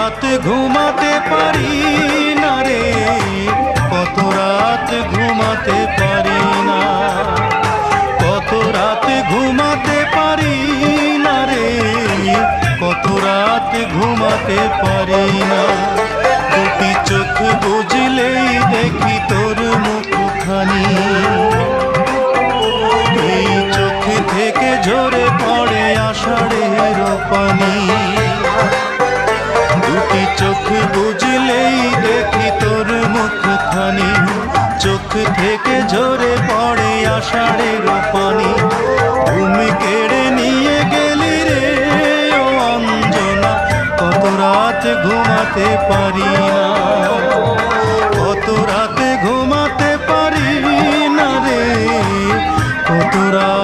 রাত ঘুমাতে পারি না রে, কত রাত ঘুমাতে পারি না, কত রাত ঘুমাতে পারি না রে, কত রাত ঘুমাতে পারি না। দুটি চোখ বুঝলেই দেখি তোর মুখখানি, এই চোখ থেকে ঝরে পড়ে আষাঢ়ের পানি। দুটি চোখ বুঝলেই দেখি তোর মুখখানি, চোখ থেকে ঝরে পড়ে আষাঢ়ের পানি। ঘুম কেড়ে নিয়ে গেলি রে ও অঞ্জনা, কত রাত ঘুমাতে পারি না, কত রাত ঘুমাতে পারি না রে, কত রাত